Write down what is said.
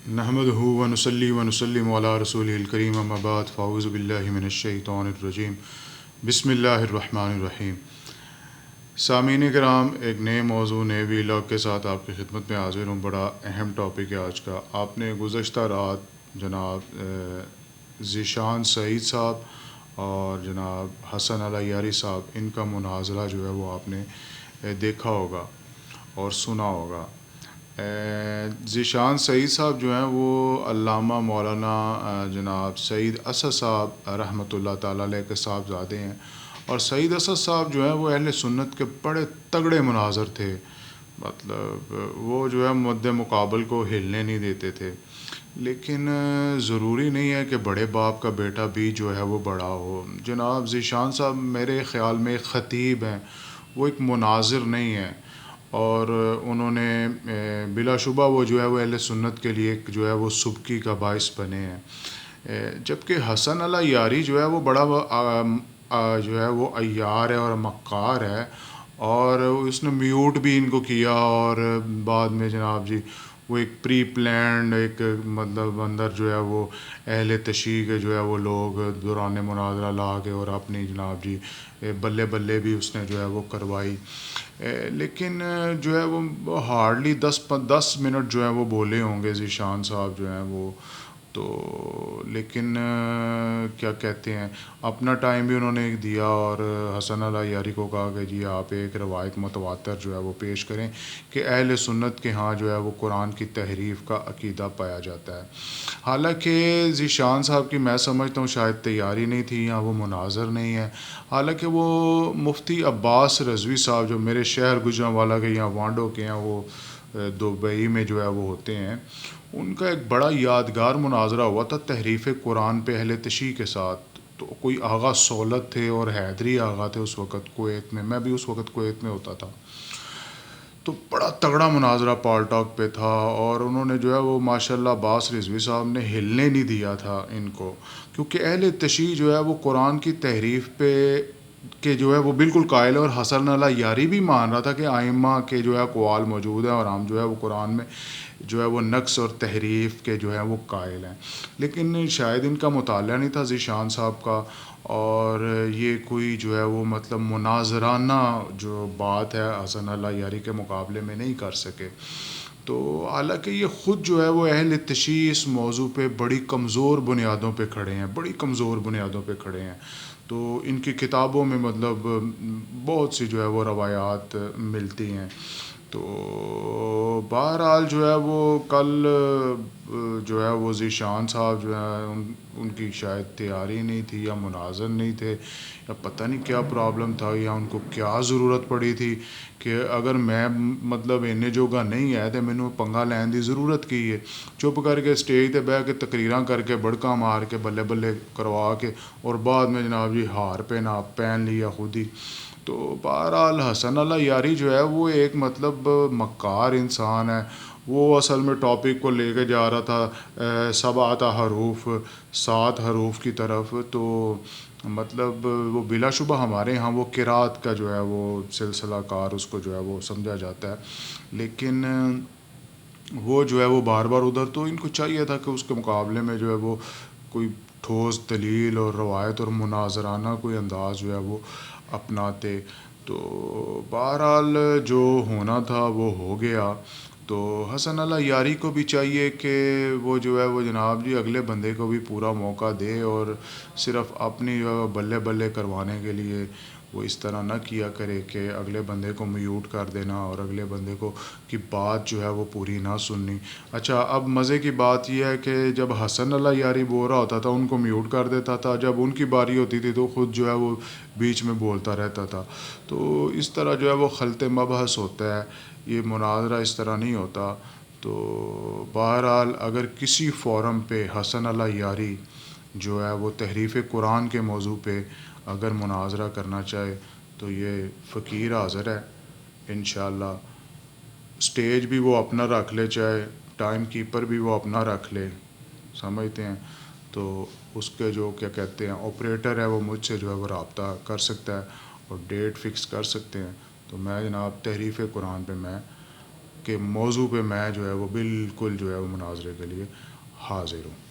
نحمدہ ونصلی ونسلم علی رسولہ الکریم اما بعد فاعوذ باللہ من الشیطان الرجیم بسم اللہ الرحمن الرحیم۔ سامعین کرام، ایک نئے موضوع نئے ویلاگ کے ساتھ آپ کی خدمت میں حاضر ہوں۔ بڑا اہم ٹاپک ہے آج کا۔ آپ نے گزشتہ رات جناب ذیشان سعید صاحب اور جناب حسن علی یاری صاحب، ان کا مناظرہ جو ہے وہ آپ نے دیکھا ہوگا اور سنا ہوگا۔ ذیشان سعید صاحب جو ہیں وہ علامہ مولانا جناب سعید اسد صاحب رحمۃ اللہ تعالیٰ علیہ کے صاحبزادے ہیں، اور سعید اسد صاحب جو ہیں وہ اہل سنت کے بڑے تگڑے مناظر تھے۔ مطلب وہ جو ہے مد مقابل کو ہلنے نہیں دیتے تھے۔ لیکن ضروری نہیں ہے کہ بڑے باپ کا بیٹا بھی جو ہے وہ بڑا ہو۔ جناب ذیشان صاحب میرے خیال میں ایک خطیب ہیں، وہ ایک مناظر نہیں ہیں، اور انہوں نے بلا شبہ وہ جو ہے وہ اہل سنت کے لیے جو ہے وہ سبکی کا باعث بنے ہیں۔ جبکہ حسن علی یاری جو ہے وہ بڑا جو ہے وہ عیار ہے اور مکار ہے، اور اس نے میوٹ بھی ان کو کیا، اور بعد میں جناب جی وہ ایک پری پلانڈ ایک مطلب اندر جو ہے وہ اہل تشیع کے جو ہے وہ لوگ دوران مناظرہ لا کے اور اپنی جناب جی بلے بلے بھی اس نے جو ہے وہ کروائی۔ لیکن جو ہے وہ ہارڈلی 10 منٹ جو ہے وہ بولے ہوں گے ذیشان صاحب جو ہیں وہ تو۔ لیکن کیا کہتے ہیں، اپنا ٹائم بھی انہوں نے دیا، اور حسن علی یاری کو کہا کہ جی آپ ایک روایت متواتر جو ہے وہ پیش کریں کہ اہل سنت کے ہاں جو ہے وہ قرآن کی تحریف کا عقیدہ پایا جاتا ہے۔ حالانکہ ذیشان صاحب کی میں سمجھتا ہوں شاید تیاری نہیں تھی یا وہ مناظر نہیں ہے۔ حالانکہ وہ مفتی عباس رضوی صاحب جو میرے شہر گوجرانوالا کے یہاں وانڈو کے ہیں، وہ دبئی میں جو ہے وہ ہوتے ہیں، ان کا ایک بڑا یادگار مناظرہ ہوا تھا تحریف قرآن پہ اہل تشیع کے ساتھ۔ تو کوئی آغا سولت تھے اور حیدری آغا تھے اس وقت کویت میں بھی اس وقت کویت میں ہوتا تھا۔ تو بڑا تگڑا مناظرہ پال ٹاک پہ تھا، اور انہوں نے جو ہے وہ ماشاءاللہ عباس رضوی صاحب نے ہلنے نہیں دیا تھا ان کو، کیونکہ اہل تشیع جو ہے وہ قرآن کی تحریف پہ کہ جو ہے وہ بالکل قائل ہے، اور حسن علی یاری بھی مان رہا تھا کہ ائمہ کے جو ہے اقوال موجود ہیں اور ہم جو ہے وہ قرآن میں جو ہے وہ نقص اور تحریف کے جو ہے وہ قائل ہیں۔ لیکن شاید ان کا مطالعہ نہیں تھا ذیشان صاحب کا، اور یہ کوئی جو ہے وہ مطلب مناظرانہ جو بات ہے حسن علی یاری کے مقابلے میں نہیں کر سکے۔ تو حالانکہ یہ خود جو ہے وہ اہل تشیع اس موضوع پہ بڑی کمزور بنیادوں پہ کھڑے ہیں، تو ان کی کتابوں میں مطلب بہت سی جو ہے وہ روایات ملتی ہیں۔ تو بہرحال جو ہے وہ کل جو ہے وہ ذیشان صاحب جو ہے ان کی شاید تیاری نہیں تھی یا مناظر نہیں تھے، یا پتہ نہیں کیا پرابلم تھا، یا ان کو کیا ضرورت پڑی تھی کہ اگر میں مطلب انہیں جوگا نہیں ہے تو مینوں پنگا لین دی ضرورت کی ہے۔ چپ کر کے اسٹیج تے بہ کے تقریراں کر کے بڑکاں مار کے بلے بلے کروا کے اور بعد میں جناب جی ہار پہن لیا خود ہی۔ تو بہرحال حسن علی یاری جو ہے وہ ایک مطلب مکار انسان ہے۔ وہ اصل میں ٹاپک کو لے کے جا رہا تھا 7 حروف کی طرف، تو مطلب وہ بلا شبہ ہمارے ہاں وہ قرات کا جو ہے وہ سلسلہ کار اس کو جو ہے وہ سمجھا جاتا ہے، لیکن وہ جو ہے وہ بار بار ادھر، تو ان کو چاہیے تھا کہ اس کے مقابلے میں جو ہے وہ کوئی ٹھوس دلیل اور روایت اور مناظرانہ کوئی انداز جو ہے وہ اپناتے۔ تو بہرحال جو ہونا تھا وہ ہو گیا۔ تو حسن علی یاری کو بھی چاہیے کہ وہ جو ہے وہ جناب جی اگلے بندے کو بھی پورا موقع دے، اور صرف اپنی جو بلے بلے کروانے کے لیے وہ اس طرح نہ کیا کرے کہ اگلے بندے کو میوٹ کر دینا اور اگلے بندے کو کی بات جو ہے وہ پوری نہ سننی۔ اچھا، اب مزے کی بات یہ ہے کہ جب حسن علی یاری بول رہا ہوتا تھا ان کو میوٹ کر دیتا تھا، جب ان کی باری ہوتی تھی تو خود جو ہے وہ بیچ میں بولتا رہتا تھا۔ تو اس طرح جو ہے وہ خلط مبحث ہوتا ہے، یہ مناظرہ اس طرح نہیں ہوتا۔ تو بہرحال اگر کسی فورم پہ حسن علی یاری جو ہے وہ تحریف قرآن کے موضوع پہ اگر مناظرہ کرنا چاہے تو یہ فقیر حاضر ہے انشاءاللہ۔ سٹیج بھی وہ اپنا رکھ لے، چاہے ٹائم کیپر بھی وہ اپنا رکھ لے، سمجھتے ہیں، تو اس کے جو کیا کہتے ہیں آپریٹر ہے وہ مجھ سے جو ہے وہ رابطہ کر سکتا ہے اور ڈیٹ فکس کر سکتے ہیں۔ تو میں جناب تحریف قرآن پہ میں کے موضوع پہ میں جو ہے وہ بالکل جو ہے وہ مناظرے کے لیے حاضر ہوں.